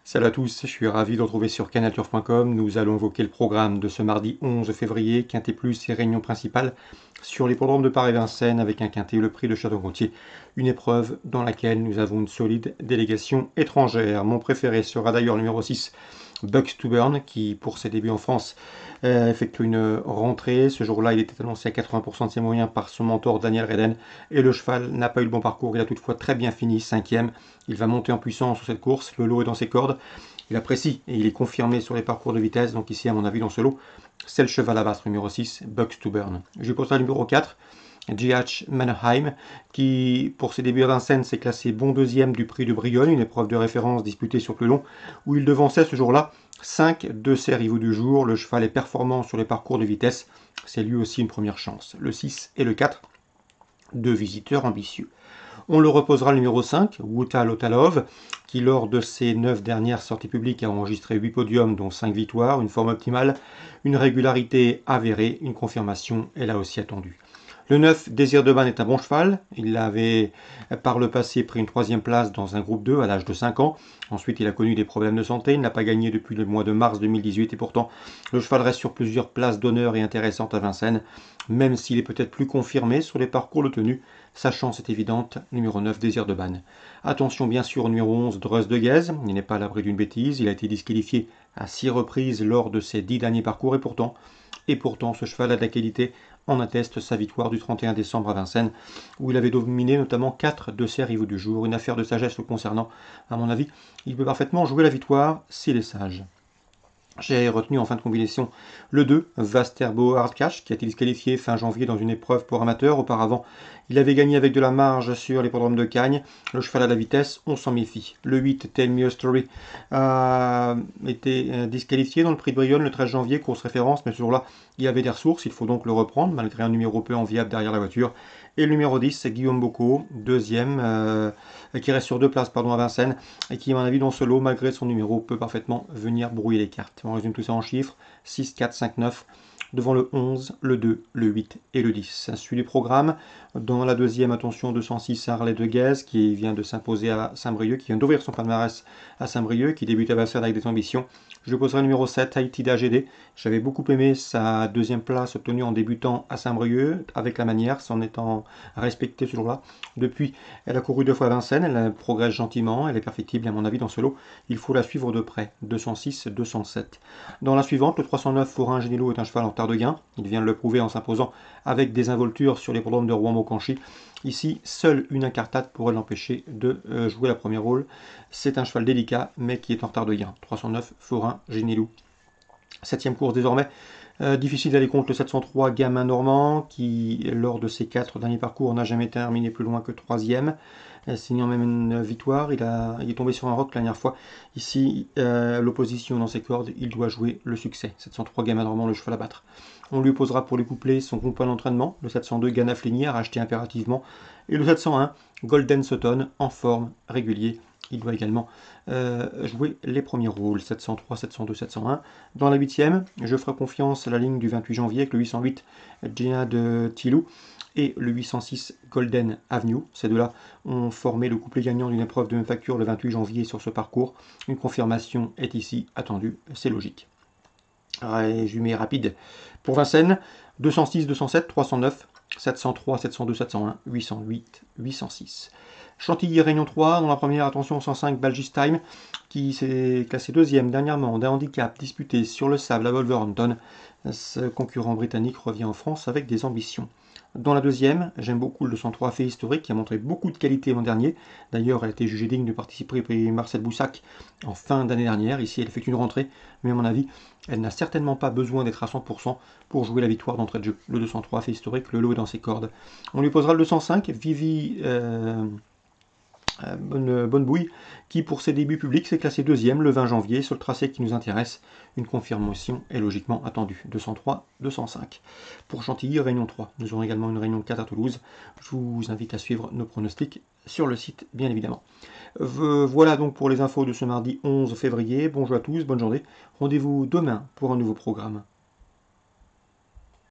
Salut à tous, je suis ravi de vous retrouver sur canalturf.com. Nous allons évoquer le programme de ce mardi 11 février, Quintet Plus et réunion principale sur l'hippodrome de Paris-Vincennes avec un Quintet, le prix de Château-Gontier, une épreuve dans laquelle nous avons une solide délégation étrangère. Mon préféré sera d'ailleurs le numéro 6, Bucks to Burn, qui pour ses débuts en France effectue une rentrée. Ce jour-là, il était annoncé à 80% de ses moyens par son mentor Daniel Reden et le cheval n'a pas eu le bon parcours. Il a toutefois très bien fini, 5e. Il va monter en puissance sur cette course, le lot est dans ses cordes. Il apprécie et il est confirmé sur les parcours de vitesse. Donc ici, à mon avis, dans ce lot, c'est le cheval à battre, numéro 6, Bucks to Burn. Je pose ça numéro 4, G.H. Mannheim, qui, pour ses débuts à Vincennes, s'est classé bon deuxième du prix de Brionne, une épreuve de référence disputée sur plus long, où il devançait ce jour-là 5 de ses rivaux du jour. Le cheval est performant sur les parcours de vitesse. C'est lui aussi une première chance. Le 6 et le 4, deux visiteurs ambitieux. On le reposera le numéro 5, Wuta Lotalov, qui lors de ses 9 dernières sorties publiques a enregistré 8 podiums, dont 5 victoires, une forme optimale, une régularité avérée, une confirmation est là aussi attendue. Le 9, Désir de Ban est un bon cheval. Il avait par le passé pris une 3e place dans un groupe 2 à l'âge de 5 ans. Ensuite, il a connu des problèmes de santé. Il n'a pas gagné depuis le mois de mars 2018 et pourtant, le cheval reste sur plusieurs places d'honneur et intéressantes à Vincennes, même s'il est peut-être plus confirmé sur les parcours de tenue. Sa chance est évidente, numéro 9, Désir de Ban. Attention bien sûr au numéro 11, Dreuz de Guez. Il n'est pas à l'abri d'une bêtise. Il a été disqualifié à 6 reprises lors de ses 10 derniers parcours et pourtant, ce cheval a de la qualité, en atteste sa victoire du 31 décembre à Vincennes, où il avait dominé notamment 4 de ses rivaux du jour. Une affaire de sagesse le concernant, à mon avis. Il peut parfaitement jouer la victoire s'il est sage. J'ai retenu en fin de combinaison le 2, Vasterbo Hardcash, qui a été disqualifié fin janvier dans une épreuve pour amateurs. Auparavant, il avait gagné avec de la marge sur l'hippodrome de Cagnes. Le cheval à la vitesse, on s'en méfie. Le 8, Tell Me a Story, a été disqualifié dans le prix de Brionne le 13 janvier, course référence, mais ce jour-là, il avait des ressources. Il faut donc le reprendre, malgré un numéro peu enviable derrière la voiture. Et le numéro 10, c'est Guillaume Bocco, deuxième, qui reste sur 2 places à Vincennes, et qui, à mon avis, dans ce lot, malgré son numéro, peut parfaitement venir brouiller les cartes. On résume tout ça en chiffres, 6, 4, 5, 9, devant le 11, le 2, le 8 et le 10. Ça suit les programmes. Dans la deuxième, attention, 206, Harley de Guez, qui vient de s'imposer à Saint-Brieuc, qui vient d'ouvrir son palmarès à Saint-Brieuc, qui débute à Vincennes avec des ambitions. Je poserai le numéro 7, Haïti d'AGD. J'avais beaucoup aimé sa 2e place obtenue en débutant à Saint-Brieuc, avec la manière, s'en étant respectée ce jour-là. Depuis, elle a couru 2 fois à Vincennes, elle progresse gentiment, elle est perfectible à mon avis dans ce lot. Il faut la suivre de près, 206, 207. Dans la suivante, le 309, Forain Génilo est un cheval en retard de gain. Il vient de le prouver en s'imposant avec des involtures sur les l'hippodrome de Rouen-Maucanchy. Ici, seule une incartade pourrait l'empêcher de jouer la première rôle. C'est un cheval délicat, mais qui est en retard de gain. 309, Forain Génilou. 7e course désormais. Difficile d'aller contre le 703 Gamin Normand, qui, lors de ses 4 derniers parcours, n'a jamais terminé plus loin que 3e, signant même une victoire. Il est tombé sur un roc la dernière fois. Ici, l'opposition dans ses cordes, il doit jouer le succès. 703 Gamin Normand, le cheval à battre. On lui posera pour lui coupler son compagne d'entraînement, le 702 Gana Fligny, à racheter impérativement, et le 701 Golden Sutton, en forme, régulier. Il doit également jouer les premiers rôles, 703, 702, 701. Dans la 8e, je ferai confiance à la ligne du 28 janvier avec le 808 Gina de Tilou et le 806 Golden Avenue. Ces deux-là ont formé le couplet gagnant d'une épreuve de même facture le 28 janvier sur ce parcours. Une confirmation est ici attendue, c'est logique. Résumé rapide pour Vincennes, 206, 207, 309, 703, 702, 701, 808, 806. Chantilly Réunion 3, dans la première, attention, 105 Balgis Time, qui s'est classé 2e dernièrement d'un handicap disputé sur le sable à Wolverhampton. Ce concurrent britannique revient en France avec des ambitions. Dans la deuxième, j'aime beaucoup le 203 fait historique qui a montré beaucoup de qualité l'an dernier. D'ailleurs, elle a été jugée digne de participer au prix Marcel Boussac en fin d'année dernière. Ici, elle fait une rentrée, mais à mon avis, elle n'a certainement pas besoin d'être à 100% pour jouer la victoire d'entrée de jeu. Le 203 fait historique, le lot est dans ses cordes. On lui posera le 205, Vivi bonne bouille, qui pour ses débuts publics s'est classé 2e le 20 janvier sur le tracé qui nous intéresse. Une confirmation est logiquement attendue. 203, 205. Pour Chantilly, Réunion 3. Nous aurons également une Réunion 4 à Toulouse. Je vous invite à suivre nos pronostics sur le site, bien évidemment. Voilà donc pour les infos de ce mardi 11 février. Bonjour à tous, bonne journée. Rendez-vous demain pour un nouveau programme.